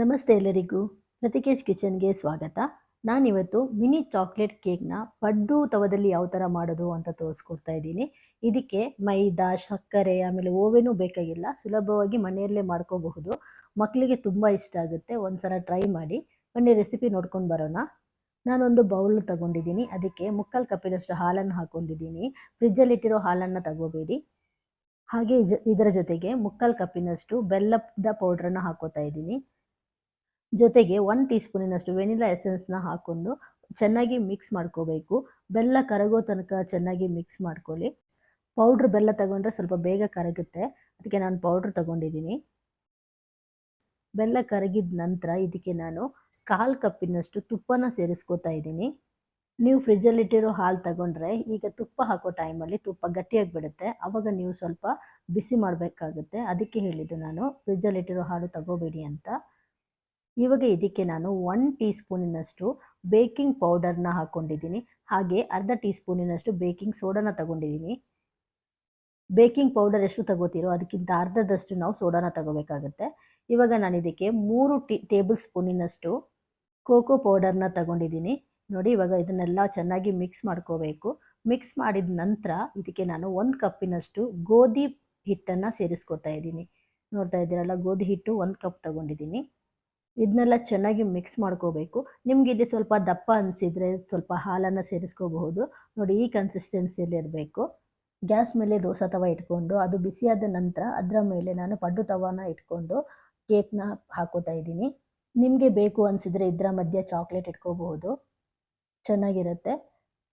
ನಮಸ್ತೆ ಎಲ್ಲರಿಗೂ. ಪ್ರತಿಕೇಶ್ ಕಿಚನ್ಗೆ ಸ್ವಾಗತ. ನಾನಿವತ್ತು ಮಿನಿ ಚಾಕ್ಲೇಟ್ ಕೇಕ್ನ ಪಡ್ಡು ತವದಲ್ಲಿ ಯಾವ ಥರ ಮಾಡೋದು ಅಂತ ತೋರಿಸ್ಕೊಡ್ತಾ ಇದ್ದೀನಿ. ಇದಕ್ಕೆ ಮೈದಾ, ಸಕ್ಕರೆ, ಆಮೇಲೆ ಓವೆನೂ ಬೇಕಾಗಿಲ್ಲ. ಸುಲಭವಾಗಿ ಮನೆಯಲ್ಲೇ ಮಾಡ್ಕೋಬಹುದು. ಮಕ್ಕಳಿಗೆ ತುಂಬ ಇಷ್ಟ ಆಗುತ್ತೆ. ಒಂದ್ಸಲ ಟ್ರೈ ಮಾಡಿ. ಬನ್ನಿ ರೆಸಿಪಿ ನೋಡ್ಕೊಂಡು ಬರೋಣ. ನಾನೊಂದು ಬೌಲ್ ತಗೊಂಡಿದ್ದೀನಿ. ಅದಕ್ಕೆ 3/4 ಕಪ್ಪಿನಷ್ಟು ಹಾಲನ್ನು ಹಾಕ್ಕೊಂಡಿದ್ದೀನಿ. ಫ್ರಿಜ್ಜಲ್ಲಿಟ್ಟಿರೋ ಹಾಲನ್ನು ತಗೋಬೇಡಿ. ಹಾಗೆ ಇದರ ಜೊತೆಗೆ 3/4 ಕಪ್ಪಿನಷ್ಟು ಬೆಲ್ಲದ ಪೌಡ್ರನ್ನು ಹಾಕೋತಾ ಇದ್ದೀನಿ. ಜೊತೆಗೆ 1 ಟೀ ಸ್ಪೂನಿನಷ್ಟು ವೆನಿಲಾ ಎಸೆನ್ಸ್ನ ಹಾಕ್ಕೊಂಡು ಚೆನ್ನಾಗಿ ಮಿಕ್ಸ್ ಮಾಡ್ಕೋಬೇಕು. ಬೆಲ್ಲ ಕರಗೋ ತನಕ ಚೆನ್ನಾಗಿ ಮಿಕ್ಸ್ ಮಾಡ್ಕೊಳ್ಳಿ. ಪೌಡ್ರ್ ಬೆಲ್ಲ ತಗೊಂಡ್ರೆ ಸ್ವಲ್ಪ ಬೇಗ ಕರಗುತ್ತೆ, ಅದಕ್ಕೆ ನಾನು ಪೌಡ್ರ್ ತಗೊಂಡಿದ್ದೀನಿ. ಬೆಲ್ಲ ಕರಗಿದ ನಂತರ ಇದಕ್ಕೆ ನಾನು 1/4 ಕಪ್ಪಿನಷ್ಟು ತುಪ್ಪನ ಸೇರಿಸ್ಕೋತಾ ಇದ್ದೀನಿ. ನೀವು ಫ್ರಿಜ್ಜಲ್ಲಿಟ್ಟಿರೋ ಹಾಲು ತಗೊಂಡ್ರೆ ಈಗ ತುಪ್ಪ ಹಾಕೋ ಟೈಮಲ್ಲಿ ತುಪ್ಪ ಗಟ್ಟಿಯಾಗಿ ಬಿಡುತ್ತೆ. ಆವಾಗ ನೀವು ಸ್ವಲ್ಪ ಬಿಸಿ ಮಾಡಬೇಕಾಗುತ್ತೆ. ಅದಕ್ಕೆ ಹೇಳಿದ್ದು ನಾನು ಫ್ರಿಜ್ಜಲ್ಲಿಟ್ಟಿರೋ ಹಾಲು ತಗೋಬೇಡಿ ಅಂತ. ಇವಾಗ ಇದಕ್ಕೆ ನಾನು 1 ಟೀ ಸ್ಪೂನಿನಷ್ಟು ಬೇಕಿಂಗ್ ಪೌಡರ್ನ ಹಾಕ್ಕೊಂಡಿದ್ದೀನಿ. ಹಾಗೆ ಅರ್ಧ ಟೀ ಸ್ಪೂನಿನಷ್ಟು ಬೇಕಿಂಗ್ ಸೋಡಾನ ತಗೊಂಡಿದ್ದೀನಿ. ಬೇಕಿಂಗ್ ಪೌಡರ್ ಎಷ್ಟು ತಗೋತೀರೋ ಅದಕ್ಕಿಂತ ಅರ್ಧದಷ್ಟು ನಾವು ಸೋಡಾನ ತಗೋಬೇಕಾಗುತ್ತೆ. ಇವಾಗ ನಾನು ಇದಕ್ಕೆ 3 ಟೇಬಲ್ ಸ್ಪೂನಿನಷ್ಟು ಕೋಕೋ ಪೌಡರ್ನ ತಗೊಂಡಿದ್ದೀನಿ. ನೋಡಿ, ಇವಾಗ ಇದನ್ನೆಲ್ಲ ಚೆನ್ನಾಗಿ ಮಿಕ್ಸ್ ಮಾಡ್ಕೋಬೇಕು. ಮಿಕ್ಸ್ ಮಾಡಿದ ನಂತರ ಇದಕ್ಕೆ ನಾನು 1 ಕಪ್ಪಿನಷ್ಟು ಗೋಧಿ ಹಿಟ್ಟನ್ನು ಸೇರಿಸ್ಕೋತಾ ಇದ್ದೀನಿ. ನೋಡ್ತಾ ಇದ್ದೀರಲ್ಲ, ಗೋಧಿ ಹಿಟ್ಟು 1 ಕಪ್ ತಗೊಂಡಿದ್ದೀನಿ. ಇದನ್ನೆಲ್ಲ ಚೆನ್ನಾಗಿ ಮಿಕ್ಸ್ ಮಾಡ್ಕೋಬೇಕು. ನಿಮಗೆ ಇದು ಸ್ವಲ್ಪ ದಪ್ಪ ಅನಿಸಿದರೆ ಸ್ವಲ್ಪ ಹಾಲನ್ನು ಸೇರಿಸ್ಕೋಬಹುದು. ನೋಡಿ, ಈ ಕನ್ಸಿಸ್ಟೆನ್ಸಿಯಲ್ಲಿ ಇರಬೇಕು. ಗ್ಯಾಸ್ ಮೇಲೆ ದೋಸೆ ತವ ಇಟ್ಕೊಂಡು ಅದು ಬಿಸಿಯಾದ ನಂತರ ಅದರ ಮೇಲೆ ನಾನು ಪಡ್ಡು ತವಾನ ಇಟ್ಕೊಂಡು ಕೇಕ್ನ ಹಾಕೋತಾ ಇದ್ದೀನಿ. ನಿಮಗೆ ಬೇಕು ಅನಿಸಿದರೆ ಇದರ ಮಧ್ಯೆ ಚಾಕ್ಲೇಟ್ ಇಟ್ಕೋಬಹುದು, ಚೆನ್ನಾಗಿರುತ್ತೆ.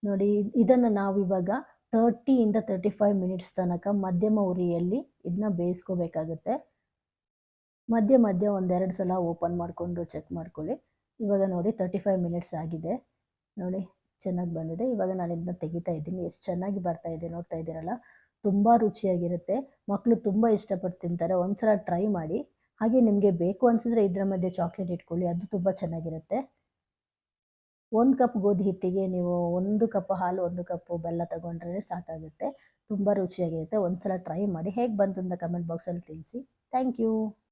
ನೋಡಿ, ಇದನ್ನು ನಾವಿವಾಗ 30 to 35 ಮಿನಿಟ್ಸ್ ತನಕ ಮಧ್ಯಮ ಉರಿಯಲ್ಲಿ ಇದನ್ನ ಬೇಯಿಸ್ಕೋಬೇಕಾಗುತ್ತೆ. ಮಧ್ಯ ಮಧ್ಯ ಒಂದೆರಡು ಸಲ ಓಪನ್ ಮಾಡಿಕೊಂಡು ಚೆಕ್ ಮಾಡ್ಕೊಳ್ಳಿ. ಇವಾಗ ನೋಡಿ 35 ಮಿನಿಟ್ಸ್ ಆಗಿದೆ. ನೋಡಿ, ಚೆನ್ನಾಗಿ ಬಂದಿದೆ. ಇವಾಗ ನಾನು ಇದನ್ನ ತೆಗಿತಾ ಇದ್ದೀನಿ. ಎಷ್ಟು ಚೆನ್ನಾಗಿ ಬರ್ತಾ ಇದೆ ನೋಡ್ತಾ ಇದ್ದೀರಲ್ಲ, ತುಂಬ ರುಚಿಯಾಗಿರುತ್ತೆ. ಮಕ್ಕಳು ತುಂಬ ಇಷ್ಟಪಟ್ಟು ತಿಂತಾರೆ. ಒಂದ್ಸಲ ಟ್ರೈ ಮಾಡಿ. ಹಾಗೆ ನಿಮಗೆ ಬೇಕು ಅನಿಸಿದ್ರೆ ಇದರ ಮಧ್ಯೆ ಚಾಕ್ಲೇಟ್ ಇಟ್ಕೊಳ್ಳಿ, ಅದು ತುಂಬ ಚೆನ್ನಾಗಿರುತ್ತೆ. 1 ಕಪ್ ಗೋಧಿ ಹಿಟ್ಟಿಗೆ ನೀವು 1 ಕಪ್ ಹಾಲು, 1 ಕಪ್ ಬೆಲ್ಲ ತಗೊಂಡ್ರೆ ಸಾಕಾಗುತ್ತೆ. ತುಂಬ ರುಚಿಯಾಗಿರುತ್ತೆ. ಒಂದ್ಸಲ ಟ್ರೈ ಮಾಡಿ. ಹೇಗೆ ಬಂತು ಅಂತ ಕಮೆಂಟ್ ಬಾಕ್ಸಲ್ಲಿ ತಿಳಿಸಿ. Thank you.